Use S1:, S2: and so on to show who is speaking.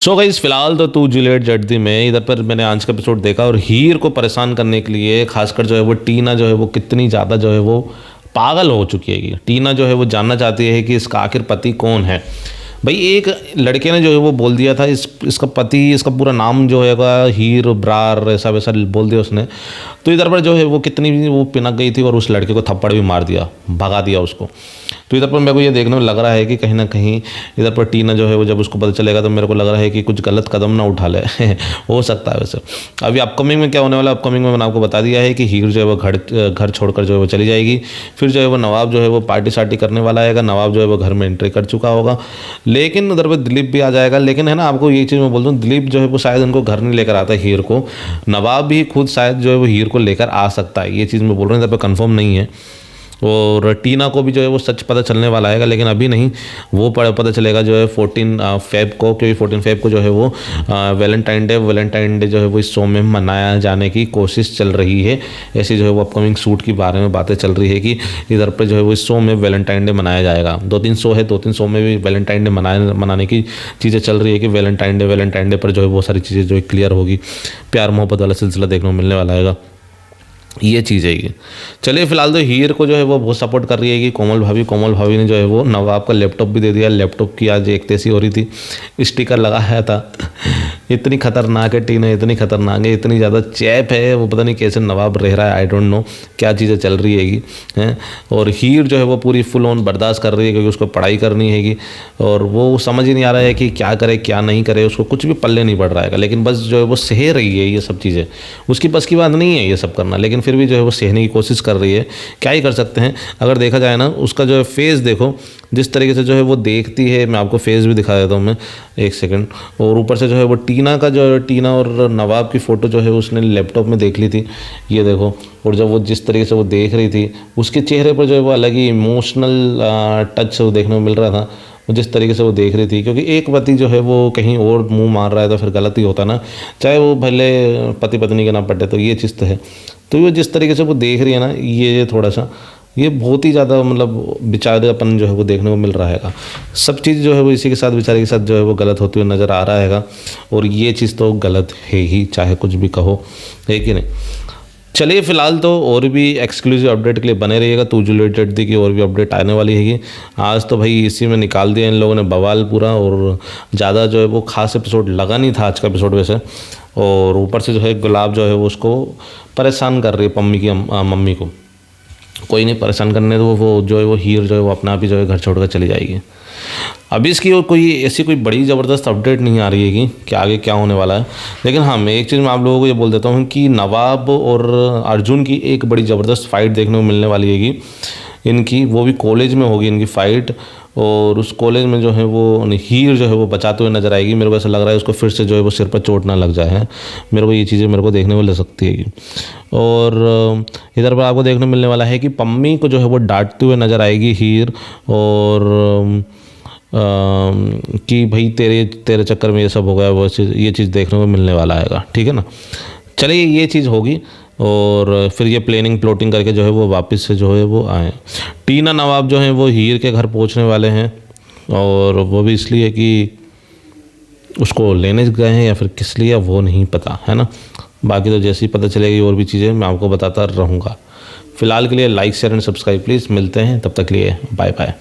S1: So guys फिलहाल तो तू जूलियट जड्दी में इधर पर मैंने आज का एपिसोड देखा और हीर को परेशान करने के लिए खासकर जो है वो टीना जो है वो कितनी ज़्यादा जो है वो पागल हो चुकी है। टीना जो है वो जानना चाहती है कि इसका आखिर पति कौन है। भाई एक लड़के ने जो है वो बोल दिया था इसका पति, इसका पूरा नाम जो है हीर ब्रार ऐसा वैसा बोल दिया उसने। तो इधर पर जो है वो कितनी वो पिनक गई थी और उस लड़के को थप्पड़ भी मार दिया, भगा दिया उसको। तो इधर पर मेरे को ये देखने में लग रहा है कि कहीं ना कहीं इधर पर टीना जो है वो जब उसको पता चलेगा तो मेरे को लग रहा है कि कुछ गलत कदम ना उठा ले हो सकता है वैसे। अभी अपकमिंग में क्या होने वाला है, अपकमिंग में मैंने आपको बता दिया है कि हीर जो है वो घर छोड़कर जो है वो चली जाएगी। फिर जो है वो नवाब जो है वो पार्टी शार्टी करने वाला है, नवाब जो है वो घर में एंट्री कर चुका होगा। लेकिन उधर पर दिलीप भी आ जाएगा। लेकिन है ना, आपको ये चीज़ मैं बोल दूँ, दिलीप जो है वो शायद उनको घर नहीं लेकर आता है हीर को। नवाब भी खुद शायद जो है वो हीर को लेकर आ सकता है, ये चीज़ मैं बोल रहा हूँ, इधर पर कंफर्म नहीं है। और टीना को भी जो है वो सच पता चलने वाला है, लेकिन अभी नहीं, वो पता चलेगा जो है 14 फेब को, क्योंकि 14 फेब को जो है वो वैलेंटाइन डे जो है वो इस शो में मनाया जाने की कोशिश चल रही है। ऐसी जो है वो अपकमिंग शूट के बारे में बातें चल रही है कि इधर पर जो है वो इस शो में वैलेंटाइन डे मनाया जाएगा। 2-3 शो है, 2-3 शो में भी वैलेंटाइन डे मनाने की चीज़ें चल रही है कि वैलेंटाइन डे पर जो है वो सारी चीज़ें जो है क्लियर होगी, प्यार मोहब्बत वाला सिलसिला देखने को मिलने वाला है। ये चीज़ है ये। चलिए फिलहाल तो हीर को जो है वो बहुत सपोर्ट कर रही है कि कोमल भाभी ने जो है वो नवाब का लैपटॉप भी दे दिया। लैपटॉप की आज एक तेजी हो रही थी, स्टिकर लगाया था। इतनी खतरनाक है टीना, इतनी खतरनाक है, इतनी ज़्यादा चैप है, वो पता नहीं कैसे नवाब रह रहा है। आई डोंट नो क्या चीज़ें चल रही हैगी हैं। और हीर जो है वो पूरी फुल ऑन बर्दाश्त कर रही है क्योंकि उसको पढ़ाई करनी हैगी और वो समझ ही नहीं आ रहा है कि क्या करे क्या नहीं करे, उसको कुछ भी पल्ले नहीं पड़ रहा है। लेकिन बस जो है वो सह रही है ये सब चीज़ें, उसकी बस की बात नहीं है ये सब करना, लेकिन फिर भी जो है वो सहने की कोशिश कर रही है। क्या ही कर सकते हैं। अगर देखा जाए ना, उसका जो है फेस देखो, जिस तरीके से जो है वो देखती है। मैं आपको फेस भी दिखा देता हूँ, मैं एक सेकंड। और ऊपर से जो है वो टीना और नवाब की फ़ोटो जो है उसने लैपटॉप में देख ली थी, ये देखो। और जब वो जिस तरीके से वो देख रही थी, उसके चेहरे पर जो है वो अलग ही इमोशनल टच वो देखने को मिल रहा था, जिस तरीके से वो देख रही थी। क्योंकि एक पति जो है वो कहीं और मुंह मार रहा है तो फिर गलत ही होता ना, चाहे वो भले पति पत्नी के ना पटे, तो ये चीज़ तो है। तो ये जिस तरीके से वो देख रही है ना, ये थोड़ा सा ये बहुत ही ज़्यादा मतलब बेचारेपन जो है वो देखने को मिल रहा है। सब चीज़ जो है वो इसी के साथ, बेचारे के साथ जो है वो गलत होती हुई नज़र आ रहा है। और ये चीज़ तो गलत है ही, चाहे कुछ भी कहो, है कि नहीं। चलिए फिलहाल तो और भी एक्सक्लूसिव अपडेट के लिए बने रहिएगा। तू जूलियट जड्दी की और भी अपडेट आने वाली हैगी। आज तो भाई इसी में निकाल दिया इन लोगों ने बवाल पूरा, और ज़्यादा जो है वो खास एपिसोड लगा नहीं था आज का एपिसोड वैसे। और ऊपर से जो है गुलाब जो है वो उसको परेशान कर रही है, मम्मी को। कोई नहीं, परेशान करने दो, वो जो है वो हीर जो है वो अपना आप ही जो है घर छोड़कर चली जाएगी। अभी इसकी कोई ऐसी कोई बड़ी ज़बरदस्त अपडेट नहीं आ रही है कि आगे क्या होने वाला है। लेकिन हाँ, मैं एक चीज़ मैं आप लोगों को ये बोल देता हूँ कि नवाब और अर्जुन की एक बड़ी ज़बरदस्त फाइट देखने को मिलने वाली हैगी इनकी, वो भी कॉलेज में होगी इनकी फ़ाइट। और उस कॉलेज में जो है वो हीर जो है वो बचाते हुए नजर आएगी। मेरे को ऐसा लग रहा है उसको फिर से जो है वो सिर पर चोट ना लग जाए है। मेरे को ये चीज़ें मेरे को देखने को लग सकती है। और इधर पर आपको देखने मिलने वाला है कि पम्मी को जो है वो डांटते हुए नजर आएगी हीर, और कि भाई तेरे चक्कर में ये सब हो गया, वो ये चीज़ देखने को मिलने वाला है। ठीक है ना। चलिए ये चीज़ होगी और फिर ये प्लॉटिंग करके जो है वो वापस से जो है वो आए। टीना नवाब जो हैं वो हीर के घर पहुंचने वाले हैं, और वो भी इसलिए कि उसको लेने गए हैं या फिर किस लिए वो नहीं पता, है ना। बाकी तो जैसे ही पता चलेगी और भी चीज़ें मैं आपको बताता रहूँगा। फ़िलहाल के लिए like share and subscribe please. मिलते हैं, तब तक के लिए बाय बाय।